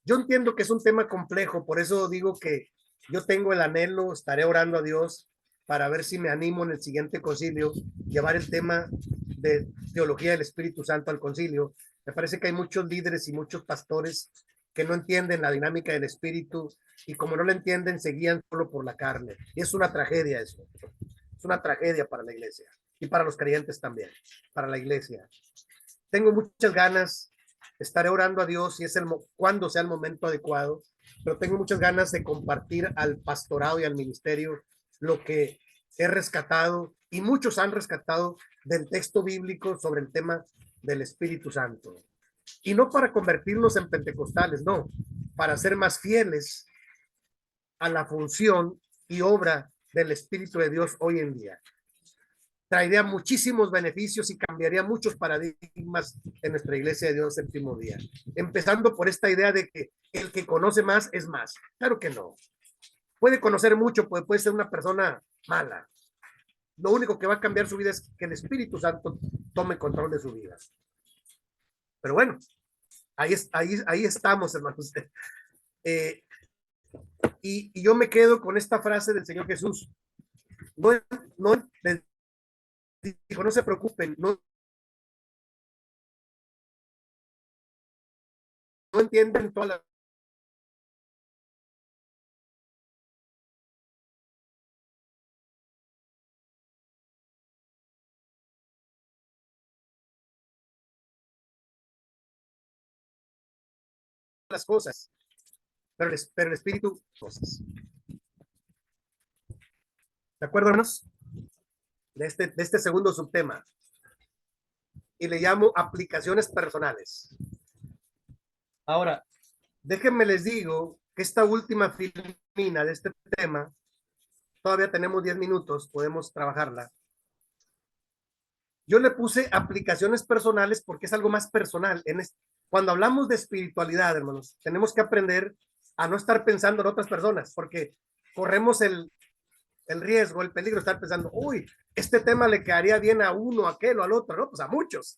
yo entiendo que es un tema complejo, por eso digo que yo tengo el anhelo, estaré orando a Dios para ver si me animo en el siguiente concilio, llevar el tema de teología del Espíritu Santo al concilio. Me parece que hay muchos líderes y muchos pastores que no entienden la dinámica del Espíritu y como no la entienden, se guían solo por la carne. Y es una tragedia eso. Es una tragedia para la iglesia y para los creyentes también, para la iglesia. Tengo muchas ganas, estaré orando a Dios y es cuando sea el momento adecuado, pero tengo muchas ganas de compartir al pastorado y al ministerio lo que he rescatado y muchos han rescatado del texto bíblico sobre el tema del Espíritu Santo. Y no para convertirnos en pentecostales, no, para ser más fieles a la función y obra del Espíritu de Dios hoy en día. Traería muchísimos beneficios y cambiaría muchos paradigmas en nuestra iglesia de Dios séptimo día. Empezando por esta idea de que el que conoce más es más. Claro que no. Puede conocer mucho, puede ser una persona mala. Lo único que va a cambiar su vida es que el Espíritu Santo tome control de su vida. Pero bueno, ahí estamos, hermanos. Y yo me quedo con esta frase del Señor Jesús. No dijo, no se preocupen, no entienden todas las cosas, pero el Espíritu, cosas. ¿De acuerdo, hermanos? De este segundo subtema. Y le llamo aplicaciones personales. Ahora, déjenme les digo que esta última filmina de este tema, todavía tenemos 10 minutos, podemos trabajarla. Yo le puse aplicaciones personales porque es algo más personal. Cuando hablamos de espiritualidad, hermanos, tenemos que aprender a no estar pensando en otras personas, porque corremos el riesgo, el peligro de estar pensando, uy, este tema le quedaría bien a uno, a aquel o al otro, ¿no? Pues a muchos.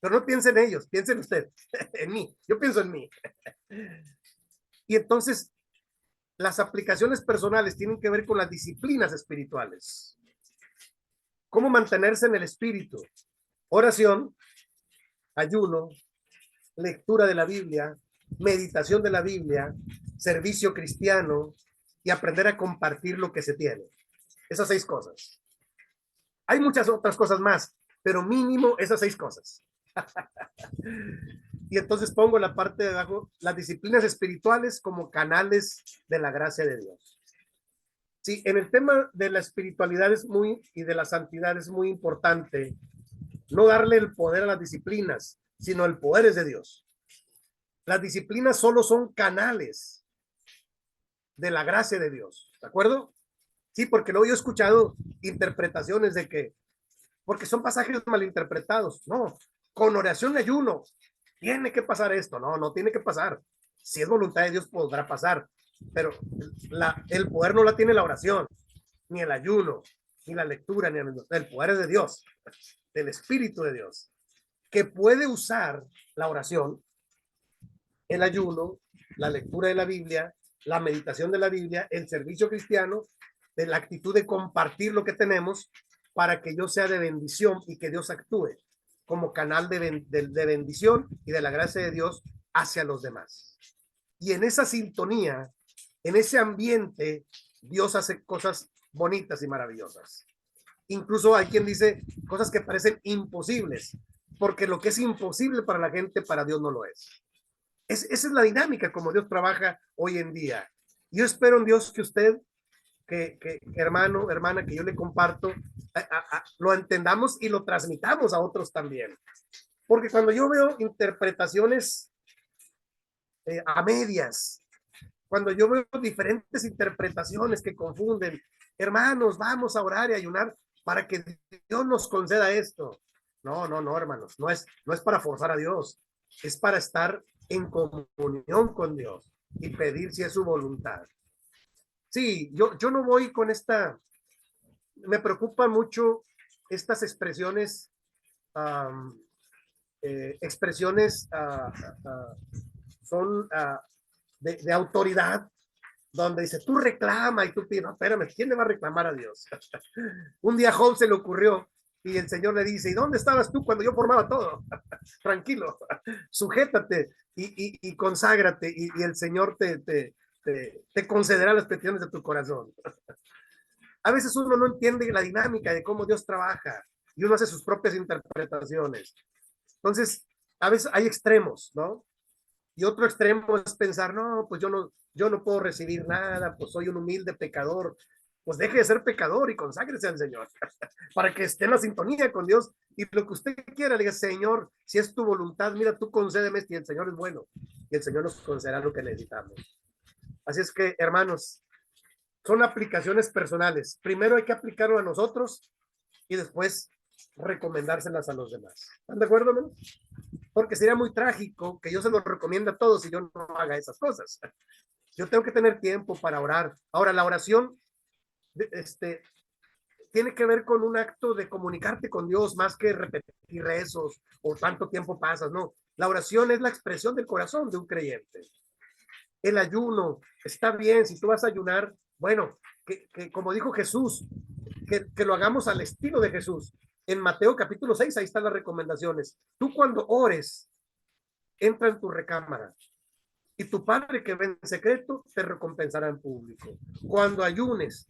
Pero no piensen en ellos, piensen usted, en mí. Yo pienso en mí. Y entonces, las aplicaciones personales tienen que ver con las disciplinas espirituales. ¿Cómo mantenerse en el espíritu? Oración, ayuno, lectura de la Biblia, meditación de la Biblia, servicio cristiano y aprender a compartir lo que se tiene. Esas 6 cosas. Hay muchas otras cosas más, pero mínimo esas 6 cosas. Y entonces pongo en la parte de abajo las disciplinas espirituales como canales de la gracia de Dios. Sí, en el tema de la espiritualidad y de la santidad es muy importante no darle el poder a las disciplinas, sino el poder es de Dios. Las disciplinas solo son canales de la gracia de Dios, ¿de acuerdo? Sí, porque luego yo he escuchado interpretaciones de que, porque son pasajes malinterpretados, no, con oración y ayuno, tiene que pasar esto, no tiene que pasar. Si es voluntad de Dios podrá pasar, pero el poder no la tiene la oración, ni el ayuno, ni la lectura, ni el poder es de Dios, del Espíritu de Dios, que puede usar la oración, el ayuno, la lectura de la Biblia, la meditación de la Biblia, el servicio cristiano, de la actitud de compartir lo que tenemos para que yo sea de bendición y que Dios actúe como canal de bendición y de la gracia de Dios hacia los demás. Y en esa sintonía, en ese ambiente, Dios hace cosas bonitas y maravillosas. Incluso hay quien dice cosas que parecen imposibles, porque lo que es imposible para la gente, para Dios no lo es. Esa es la dinámica como Dios trabaja hoy en día. Yo espero en Dios que usted, que hermano, hermana, que yo le comparto, lo entendamos y lo transmitamos a otros también. Porque cuando yo veo interpretaciones a medias, cuando yo veo diferentes interpretaciones que confunden, hermanos, vamos a orar y ayunar para que Dios nos conceda esto. No, hermanos, no es para forzar a Dios, es para estar en comunión con Dios y pedir si es su voluntad. Sí, yo no voy con me preocupa mucho estas expresiones, son de autoridad, donde dice, tú reclama y tú pides, no, espérame, ¿quién le va a reclamar a Dios? Un día Job se le ocurrió y el Señor le dice, ¿y dónde estabas tú cuando yo formaba todo? Tranquilo, sujétate y conságrate y el Señor te te concederá las peticiones de tu corazón. A veces uno no entiende la dinámica de cómo Dios trabaja y uno hace sus propias interpretaciones. Entonces, a veces hay extremos, ¿no? Y otro extremo es pensar, no, pues yo no puedo recibir nada, pues soy un humilde pecador. Pues deje de ser pecador y conságrese al Señor para que esté en la sintonía con Dios y lo que usted quiera, le diga, Señor, si es tu voluntad, mira, tú concédeme esto, y el Señor es bueno y el Señor nos concederá lo que necesitamos. Así es que, hermanos, son aplicaciones personales. Primero hay que aplicarlo a nosotros y después recomendárselas a los demás. ¿Están de acuerdo, hermanos? Porque sería muy trágico que yo se lo recomiende a todos y yo no haga esas cosas. Yo tengo que tener tiempo para orar. Ahora, la oración tiene que ver con un acto de comunicarte con Dios más que repetir rezos o tanto tiempo pasas, no. La oración es la expresión del corazón de un creyente. El ayuno, está bien, si tú vas a ayunar, bueno, que como dijo Jesús, que lo hagamos al estilo de Jesús. En Mateo capítulo 6, ahí están las recomendaciones. Tú cuando ores, entra en tu recámara y tu Padre que ve en secreto te recompensará en público. Cuando ayunes,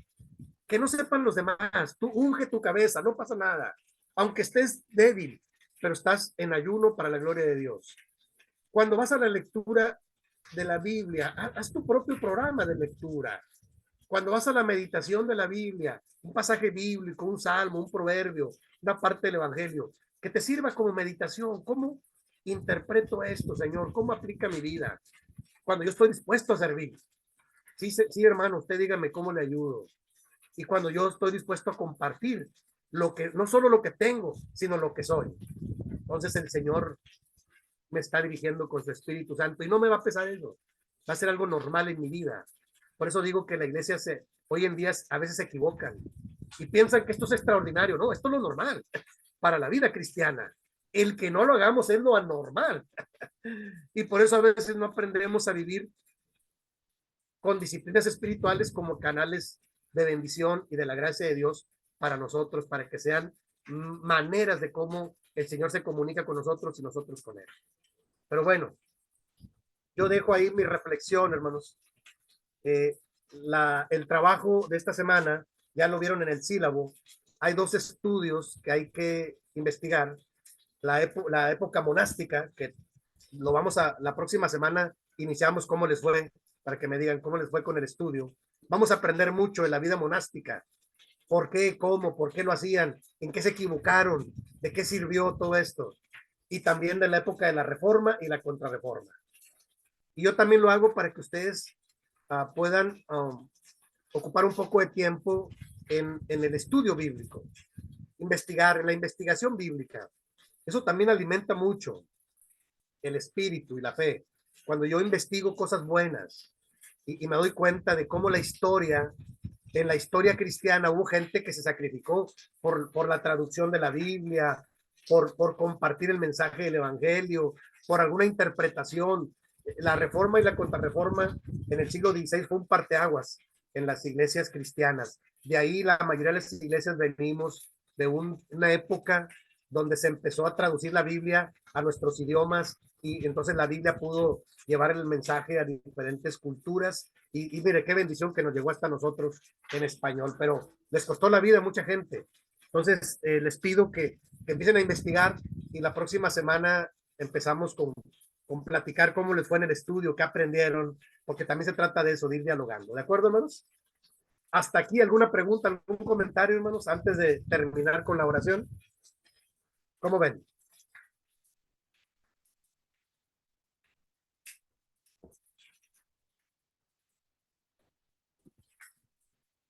que no sepan los demás, tú unge tu cabeza, no pasa nada, aunque estés débil, pero estás en ayuno para la gloria de Dios. Cuando vas a la lectura de la Biblia, haz tu propio programa de lectura. Cuando vas a la meditación de la Biblia, un pasaje bíblico, un salmo, un proverbio, una parte del evangelio, que te sirva como meditación. ¿Cómo interpreto esto, Señor? ¿Cómo aplica mi vida? Cuando yo estoy dispuesto a servir. Sí, sí, hermano, usted dígame cómo le ayudo. Y cuando yo estoy dispuesto a compartir no solo lo que tengo, sino lo que soy. Entonces el Señor me está dirigiendo con su Espíritu Santo y no me va a pesar eso. Va a ser algo normal en mi vida. Por eso digo que la iglesia hoy en día a veces se equivocan y piensan que esto es extraordinario. No, esto es lo normal para la vida cristiana. El que no lo hagamos es lo anormal. Y por eso a veces no aprendemos a vivir con disciplinas espirituales como canales de bendición y de la gracia de Dios para nosotros, para que sean maneras de cómo el Señor se comunica con nosotros y nosotros con Él. Pero bueno, yo dejo ahí mi reflexión, hermanos. El trabajo de esta semana, ya lo vieron en el sílabo, hay 2 estudios que hay que investigar. La época monástica, que la próxima semana iniciamos cómo les fue, para que me digan cómo les fue con el estudio. Vamos a aprender mucho de la vida monástica. ¿Por qué? ¿Cómo? ¿Por qué lo hacían? ¿En qué se equivocaron? ¿De qué sirvió todo esto? Y también de la época de la Reforma y la Contrarreforma. Y yo también lo hago para que ustedes puedan ocupar un poco de tiempo en el estudio bíblico, investigar, en la investigación bíblica. Eso también alimenta mucho el espíritu y la fe. Cuando yo investigo cosas buenas y me doy cuenta de cómo en la historia cristiana hubo gente que se sacrificó por la traducción de la Biblia, por compartir el mensaje del evangelio, por alguna interpretación. La Reforma y la Contrarreforma en el siglo XVI fue un parteaguas en las iglesias cristianas. De ahí la mayoría de las iglesias venimos de una época donde se empezó a traducir la Biblia a nuestros idiomas y entonces la Biblia pudo llevar el mensaje a diferentes culturas y mire qué bendición que nos llegó hasta nosotros en español, pero les costó la vida a mucha gente. Entonces les pido que empiecen a investigar y la próxima semana empezamos con platicar cómo les fue en el estudio, qué aprendieron, porque también se trata de eso, de ir dialogando. ¿De acuerdo, hermanos? Hasta aquí, ¿alguna pregunta, algún comentario, hermanos, antes de terminar con la oración? ¿Cómo ven?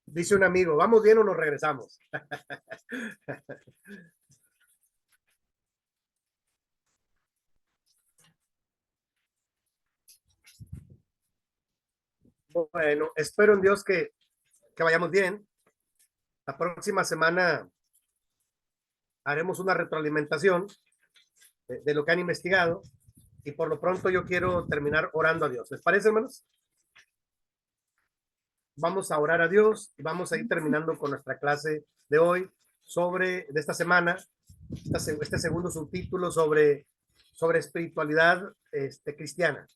Dice un amigo, ¿vamos bien o nos regresamos? Bueno, espero en Dios que vayamos bien. La próxima semana haremos una retroalimentación de lo que han investigado y por lo pronto yo quiero terminar orando a Dios. ¿Les parece, hermanos? Vamos a orar a Dios y vamos a ir terminando con nuestra clase de hoy de esta semana, este segundo subtítulo sobre espiritualidad cristiana.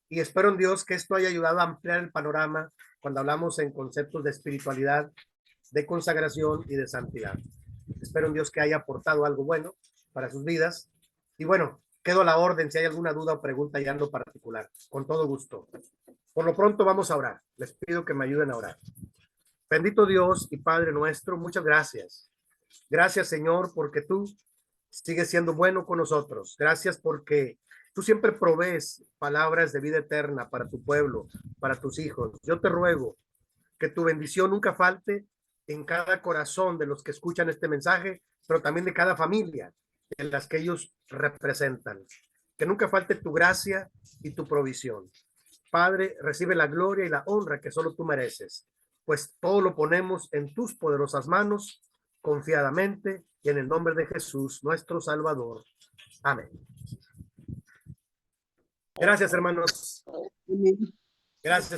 y espero en Dios que esto haya ayudado a ampliar el panorama cuando hablamos en conceptos de espiritualidad, de consagración y de santidad. Espero en Dios que haya aportado algo bueno para sus vidas. Y bueno, quedo a la orden si hay alguna duda o pregunta ya en lo particular. Con todo gusto. Por lo pronto vamos a orar. Les pido que me ayuden a orar. Bendito Dios y Padre nuestro, muchas gracias. Gracias, Señor, porque tú sigues siendo bueno con nosotros. Gracias porque tú siempre provees palabras de vida eterna para tu pueblo, para tus hijos. Yo te ruego que tu bendición nunca falte en cada corazón de los que escuchan este mensaje, pero también de cada familia en las que ellos representan. Que nunca falte tu gracia y tu provisión. Padre, recibe la gloria y la honra que solo tú mereces, pues todo lo ponemos en tus poderosas manos, confiadamente, y en el nombre de Jesús, nuestro Salvador. Amén. Gracias, hermanos. Amén. Gracias.